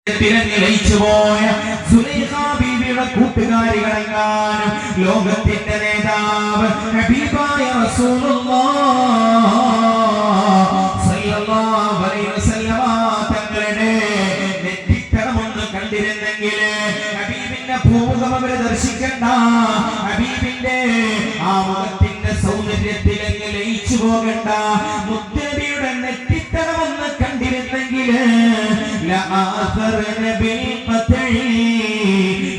തിരഞ്ഞിലയിച്ചുപോയ സുലൈഖാ ബീവിയുടെ കൂട്ടുകാരികളെങ്ങാനും ലോകത്തിന്റെ നേതാവ് ഹബീബായ റസൂലുള്ളാഹ് സല്ലല്ലാഹു അലൈഹി വസല്ലമ തങ്ങളുടെ നെറ്റിത്തടമൊന്ന് കണ്ടിരുന്നെങ്കിൽ ഹബീബിന്റെ ഭൂമുഖം അവരെ ദർശിക്കണ്ട, ഹബീബിന്റെ ആ മുഖത്തിന്റെ സൗന്ദര്യത്തിലെങ്ങ് ലയിച്ചു പോകണ്ട, മുത്തനബിയുടെ നെറ്റിത്തടമൊന്ന് കണ്ടിരുന്നെങ്കിൽ لآثرن بالقطع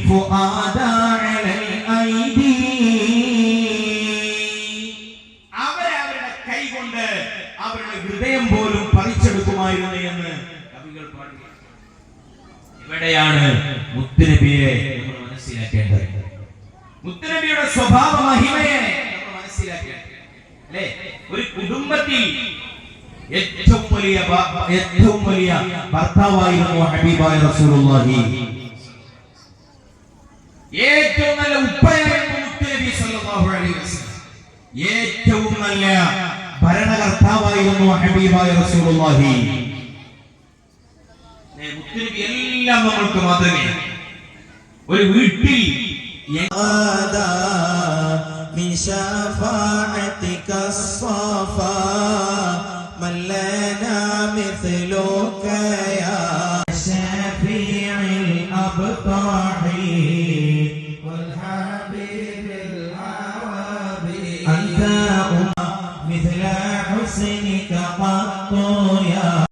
فؤادا على الأيدي അവരുടെ കൈകൊണ്ട് അവരുടെ ഹൃദയം പോലും പറിച്ചെടുക്കുമായിരുന്നു എന്ന് കവികൾ പാടി. ഇവിടെയാണ് മുത്തുനബിയെ നമ്മൾ മനസ്സിലാക്കേണ്ടത്, മുത്തുനബിയുടെ സ്വഭാവ മഹിമയെ നമ്മൾ മനസ്സിലാക്കേണ്ടത്. അല്ലേ, ഒരു കുടുംബത്തിൽ ഏറ്റവും വലിയ ഭർത്താവായിരുന്നു ഹബീബായ റസൂലുള്ളാഹി. ഏറ്റവും നല്ല ഉപ്പയായിരുന്നു മുത്തുനബി സല്ലല്ലാഹു അലൈഹി വസല്ലം. ഏറ്റവും നല്ല ഭരണകർത്താവായിരുന്നു ഹബീബായ റസൂലുള്ളാഹി. മുത്തുനബി എല്ലാം നമ്മൾക്ക് മാതൃകയാണ്. ഒരു വീട്ടിൽ من لنا مثلك يا شفيع الأبطح والحبيب العربي أنت مثل حسنك قط يا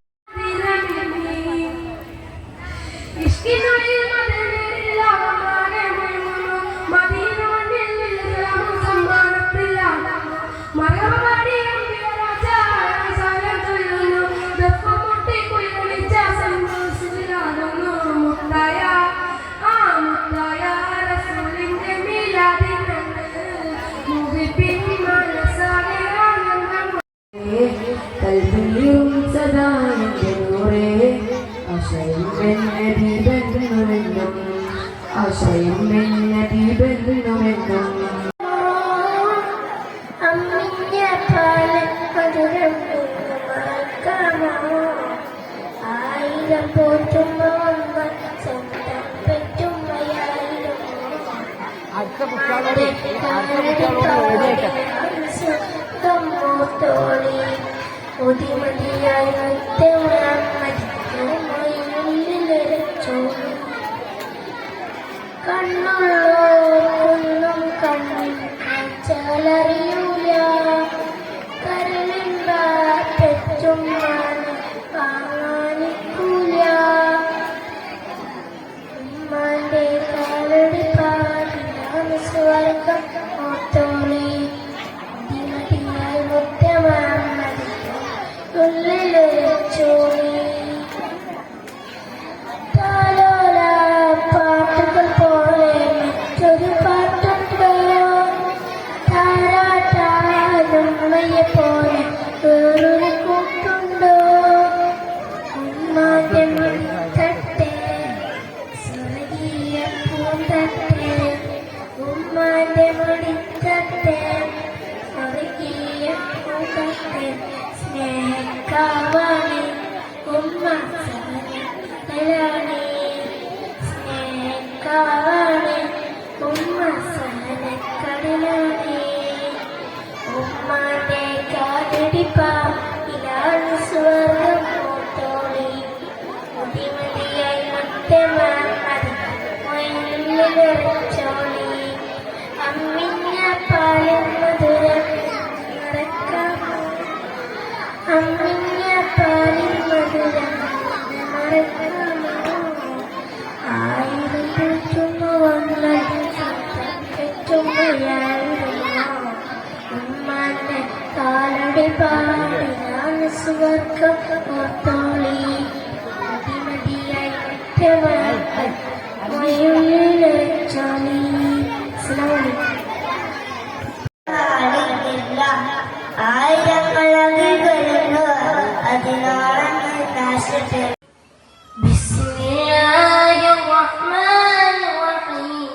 الرحمن الرحيم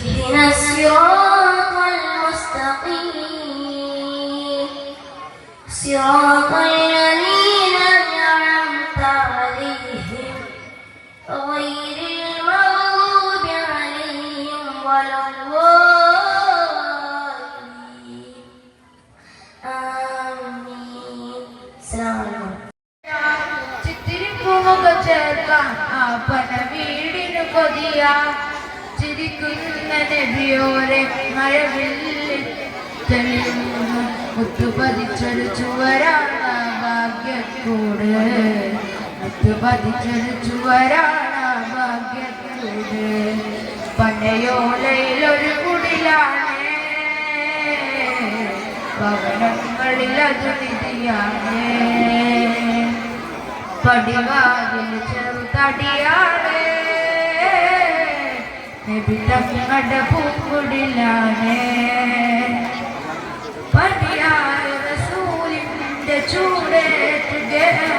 اهدنا الصراط المستقيم صراط الذين أنعمت عليهم غير المغضوب عليهم ولا الضالين آمين. السلام عليكم. ചിത്തിരിപ്പൂമുഖ ചേർക്കാൻ ആപ്പന വീടിനു കൊതിയ ചിരിക്കുന്ന നബിയോരെ മഴവില്ലിൽ തെളിയുന്ന മുത്തുപതിച്ചൊരു ചുവരാണ് ഭാഗ്യക്കൂട് മുത്തുപതിച്ചൊരു ചുവരാണ് ഭാഗ്യക്കൂട് പനയോലയിലൊരു കുടിലാണ് ഭവനങ്ങളിൽ അത് നിധിയാണ് പടിവാതിൽ ചെറുതടിയാണ് നബി തങ്ങളുടെ പൂക്കുടിലാണ് പടിയായ റസൂലിന്റെ ചൂടേറ്റുകയാണ്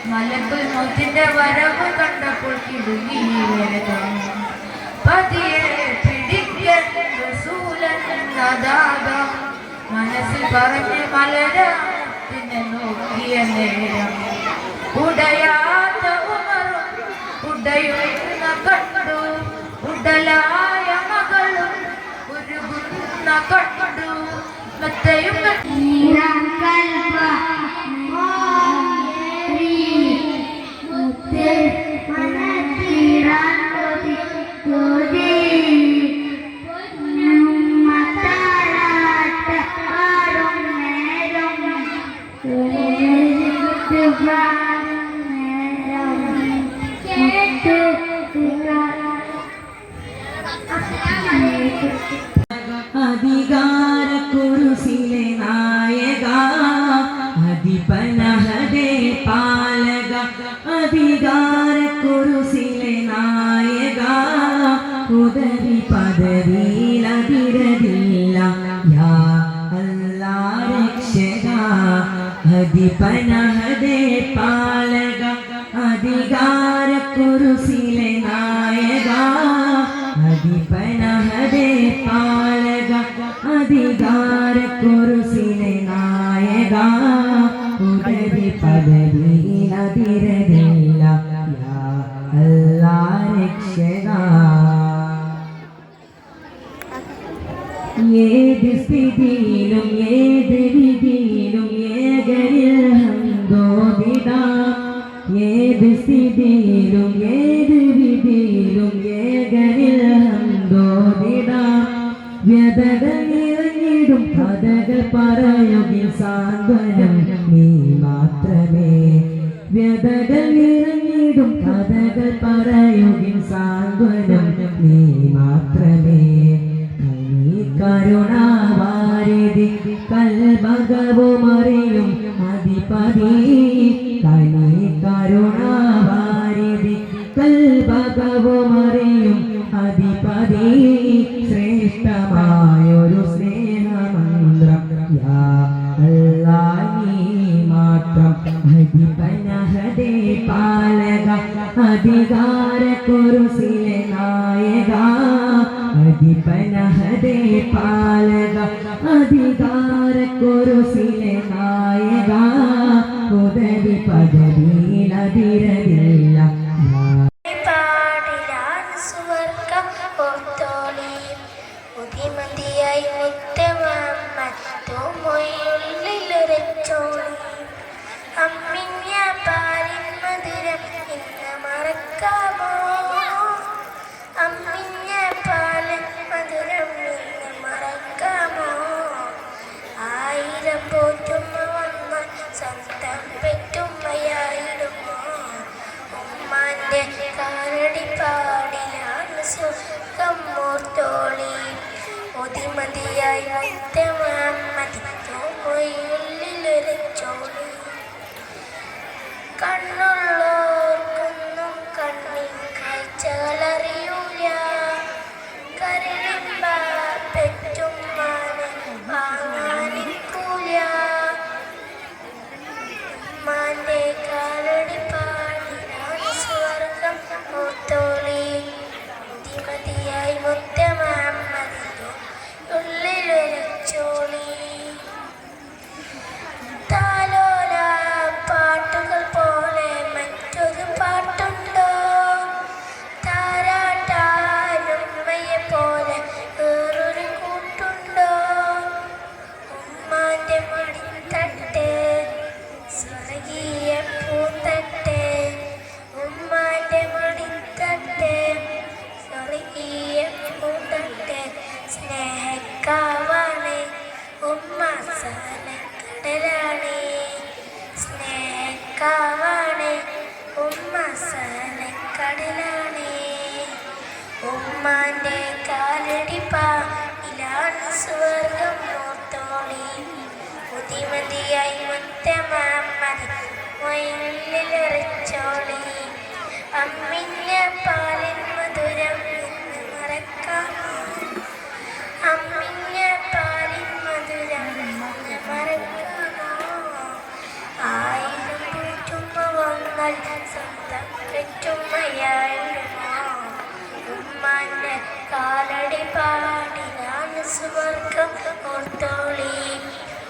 മലക്കുൽ മൗത്തിന്റെ വരവ് കണ്ടപ്പോൾ കിടുങ്ങി വേദം പതിയെ പിടിക്കൻ റസൂലെന്നതാകം മനസ്സിൽ പറഞ്ഞ് മലരാത്തിനെ നോക്കിയ നേരം ഉടയാത്ത ഉമറും ഉടയുന്ന കണ്ടു ഉടലായ മകളും ഉരുകുന്ന കണ്ടു മറ്റയും അധികാര കുരിശിലെ നായക അധിപനഹദേ പാലക അധികാര കുരിശിലെ നായക ഉദരി പദരിയിലതിരതില്ല യാ അല്ലാ രക്ഷക അധിപനഹദേ പാലക അധികാര കുരിശിലെ നായക അധിപനഹദേ പാലക അധികാര കുരിശിലെ നായക ഉദരി പദരിയിലതിരതില്ല യാ അല്ലാ രക്ഷക ഏത് സ്ഥിതിയിലും ഏത് വിധിയിലും ഏകരിൽ ഹംദോദിടാം ഏത് സ്ഥിതിയിലും ഏത് വിധിയിലും ഏകരിൽ ഹംദോദിടാം വ്യതകൾ നിറഞ്ഞിടും കഥകൾ പറയുകിൽ സാന്ത്വനം നീ മാത്രമേ വ്യതകൾ നിറഞ്ഞിടും കഥകൾ പറയുകിൽ സാന്ത്വനം നീ മാത്രമേ കരുണാവാരിധി കൽഭകവുമറിയും അധിപതി കനി കരുണാവാരിധി കൽഭകവുമറിയും അധിപതി ശ്രേഷ്ഠമായൊരു സ്നേഹമന്ത്രം യാ അല്ലാ നീ മാത്രം അധിപനഹദേ പാലക അധികാര കുരിശിലെ നായക അധിപനഹദേ പാലക അധികാര കുരിശിലെ നായക ഉദരി പദവിയിലതിരതില്ല പാടിലാണ് സുവർഗം ഓർത്തോളി ബുദ്ധിമതിയായി മുത്തമൊയ്യുള്ളിലൊരച്ചോളി അമ്മിഞ്ഞ പാലിൻ മധുരം ഇന്ന് മറക്കാമോ അമ്മിഞ്ഞ പാലിൻ മധുരം ഇന്ന് മറക്കാമോ ആയിരം പോറ്റുമ്മ വന്നാൽ സ്വന്തം പെറ്റുമ്മയായിടുമോ ഉമ്മാന്റെ കാലടി പാടിലാണ് സുഖം ഓർത്തോളി ഒതിമതിയായി മുത്തമൊയ്യുള്ളിലൊരച്ചോളി കണ്ണുള്ളോർക്കൊന്നും കണ്ണിൻ കാഴ്ചകളറിയൂല കരളിമ്പ പെറ്റുമ്മാനെ വാങ്ങാനിക്കൂല മാന്റെ കാലടി പാടിനാണ് സ്വർഗം ഓർത്തോളി ബുദ്ധിമതിയായി മുത്തമാ മതി മൊയിലിലെറിച്ചോളി. അമ്മിഞ്ഞ പാലിൻ മധുരം എന്ന് മറക്കാമോ? അമ്മിഞ്ഞ പാലിൻ മധുരം എന്ന് മറക്കാമോ? ആയിരം കൂറ്റുമ്മ വന്നാൽ സ്വന്തം പെറ്റുമ്മയായിടുമോ? ഉമ്മാന്റെ കാലടി പാടിനാണ് സുവർഗം ഓർത്തോളി.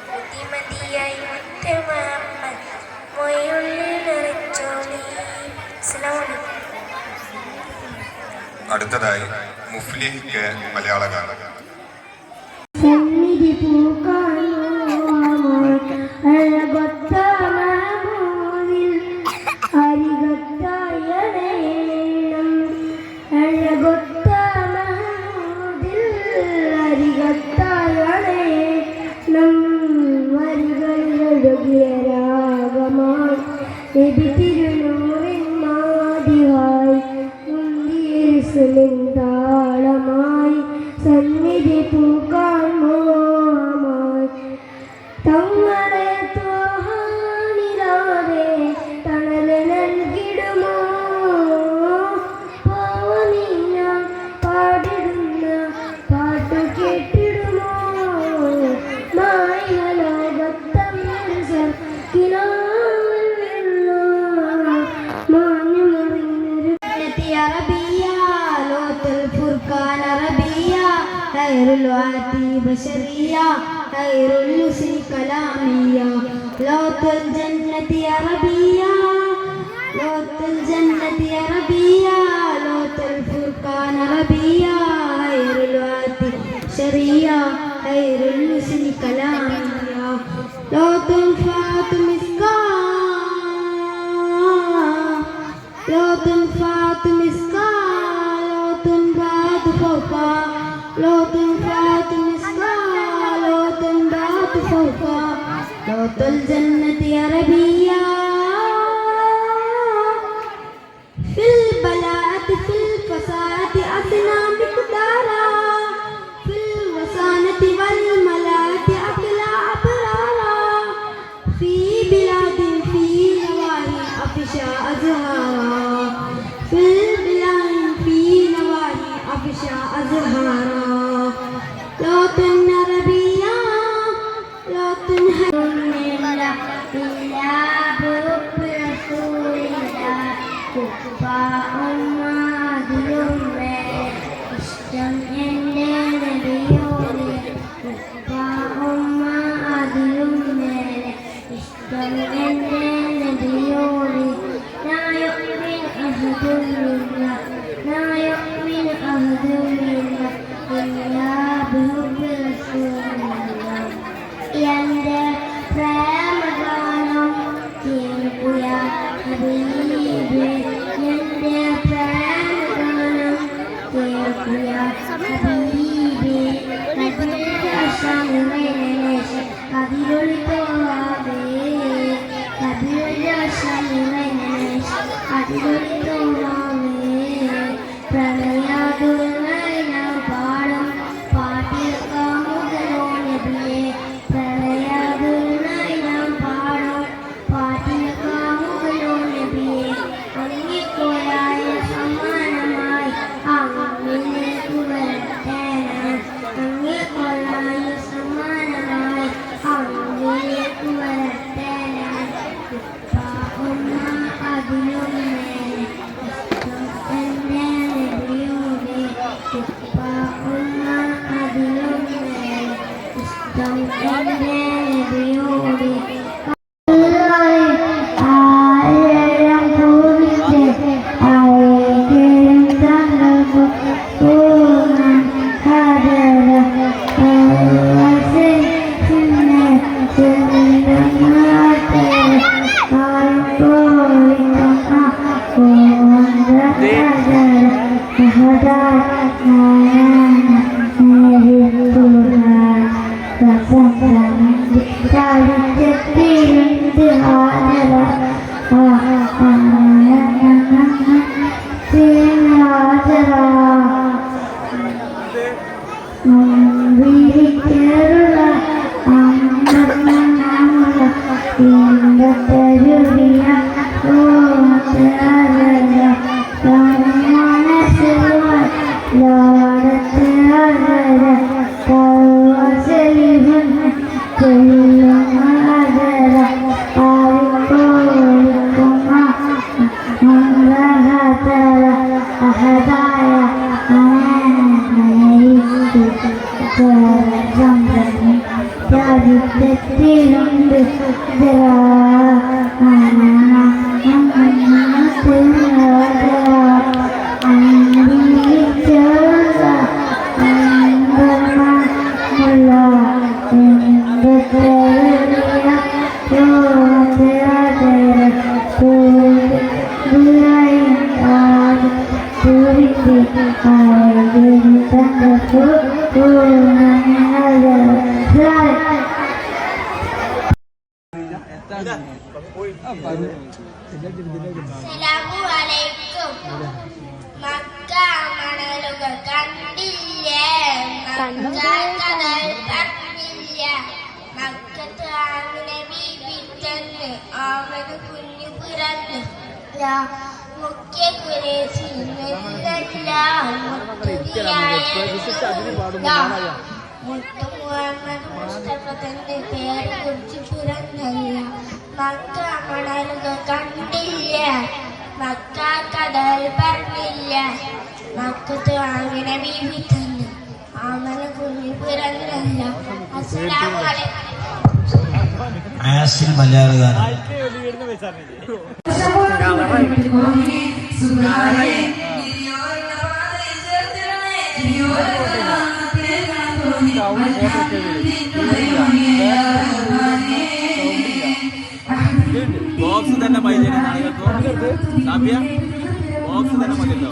ബുദ്ധിമതിയായി മുത്തമുഹമ്മദ് മൊയ്യുള്ളിലെറിച്ചോളി. അസ്സലാമു അലൈക്കും. അടുത്തതായി മുഫ്ലിഹ് കെ മലയാള ഗാനം. സന്നിധി പൂക്കാനോ അഴകൊത്ത മഹമൂദിൽ അരികത്തായണേണം. അഴകൊത്ത മഹമൂദിൽ അരികത്തായണേണം. വരികളിലൊഴുകിയ രാഗമായി നബി തിരുനൂറിൻ മാതിയായി മുന്തിയ താളമായി സന്നിധി പൂക്കാൻ മോഹമായി. തങ്ങളെ ത്വഹാനിലാതെ തണല് നൽകിടുമോ? പാവനി ഞാൻ പാടിടുന്ന പാട്ടു കേട്ടിടുമോ? മായ ലോകത്തമ്മിൽ സർക്കിനാവുള്ള മാഞ്ഞു മറിഞ്ഞൊരു അറബിയ ലോത്തുൽ ഫുർഖാൻ അറബിയ ഖൈറുൽ വാതി ബശരിയ ഖൈറുൽ ലുസ്നി കലാമിയ ലോത്തുൽ ജന്നതി അറബിയ ലോത്തുൽ ജന്നതി അറബിയ ലോത്തുൽ ഫുർഖാൻ അറബിയ ഖൈറുൽ വാതി ബശരിയ ഖൈറുൽ ലുസ്നി കലാമിയ ലോത്തുൽ ഫാത്തിമിസ്കാ ലോത്തുൽ ഫാത്തിമിസ്കാ ലോത്തുൽ ബാദ് ഫൗqa ലോത്തുൽ ഫാത്തിമിസ്കാ ലോത്തുൽ ബാദ് ഫൗqa ലോത്തുൽ ജന്നതി അറബിയ ഫിൽ ബലാഅത്തി ഫിൽ ഫസാഅത്തി അദ്നാ മിഖ്ദാരാ ഫിൽ വസാനതി വൽ മലാഅത്തി അഖ്ലാ അബ്റാറാ ഫീ ബിലാദിൻ ഫീ നവാഹി അഫ്ശാ അസ്ഹാറാ ഫിൽ ബിലാദിൻ ഫീ നവാഹി അഫ്ശാ അസ്ഹാറാ ലോത്തുൻ അറബിയ ലോത്തുൻ ഹല്ല ഇല്ലാ ബുറബ്ബി റസൂലില്ലാ കുഫാ ഉമ്മാദിലുമ്മേ ഇഷ്ടം എൻ്റെ നബിയോട് കുഫാ ഉമ്മാദിലുമ്മേ ഇഷ്ടം എൻ്റെ നബിയോട് നായുമിൻ അഹദുമില്ല നായുമിൻ അഹദുമില്ല ഇല്ലാ ബിഹുബ്ബി റസൂലില്ലാ എൻ്റെ പ്രേമഗാനം കേൾക്കുക ഹബീബേ എൻ്റെ പ്രേമഗാനം കേൾക്കുക ഹബീബേ അതിലൊളിത്തോവാവേ അതിലൊളിത്തോവാവേ പ്രണയാതുരനായി ഞാൻ പാടും പാട്ടിൽക്കാമുകനോ നബിയേ പ്രണയാതുരനായി ഞാൻ പാടും പാട്ടിൽക്കാമുകനോ നബിയേ അങ്ങിക്കോയായ സമ്മാനമായി അങ്ങിലേക്ക് വരട്ടെ അങ്ങിക്കോയായ സമ്മാനമായി അങ്ങിലേക്ക് വരട്ടെ ഉമ്മ അതിലൊന്നേ എൻ്റെ നബിയോടെ ഉപ്പ ഉമ്മ അതിലൊന്നേ ഇഷ്ടം എൻ്റെ നബിയോടെ ആയിരം പൂവിൻ്റെ ആയിരം തങ്ങൾക്കും പൂർണ്ണ ഹരര പിന്നെ ചെല്ലുമാട്ടെ ഇമ്പത്തരുവിയ ഓമത്തരല മനസ്സിലുവാൻ ലോടത്ത് അകര കവസലിഹുൻ ചെല്ലുന്ന അകര ആയിക്കോളിക്കുമ മംഗഹതര അഹദായ അനേനയിച്ചു സംരംഭം ചരിത്രത്തിലുണ്ട് അസ്സലാമുഅലൈക്കും. മക്ക മണലുകൾ കണ്ടില്ല, മക്ക കടൽ പറഞ്ഞില്ല, മക്കത്ത് ആമിന ബീബി തന്ന് അവന് കുഞ്ഞു പിറന്നു. മുഖ്യ കുരേശില്ല മുത്തു മുഹമ്മദ് മുസ്തഫ തന്റെ പേര് കുറിച്ച് പിറന്നല്ല. മക്ക മണലുകൾ കണ്ടില്ല, മക്ക കടൽ പറഞ്ഞില്ല, മക്കത്ത് ആമിന ബീബി തന്ന് അവന് കുഞ്ഞു പിറന്നല്ല. അസ്സലാമു അലൈക്കും. ആസിൽ മലയാളകാരൻ ബോക്സ് തന്നെ മതിയല്ലോ നാളെയൊക്കെ സാബിയ, ബോക്സ് തന്നെ മതിയല്ലോ,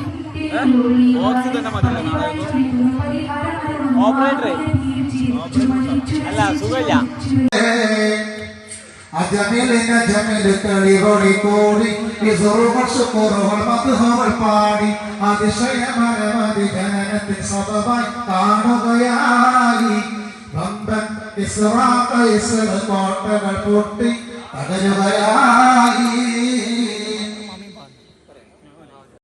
ബോക്സ് തന്നെ മതിയല്ലോ നാളെയൊക്കെ. ഓപ്പറേറ്ററെ അല്ല സുഖമില്ല. അജമിലിന് ജമില് തെളിവൊളി കൂടി ഇസുറുകൾ ശുക്റുകൾ മധുഹകൾ പാടി അതിശയമനമതി ജനനത്തിൽ സബബായി കാണുകയായി. വമ്പൻ ഇസ്രാ കൈസർ കോട്ടകൾ പൊട്ടി തകരുകയായി.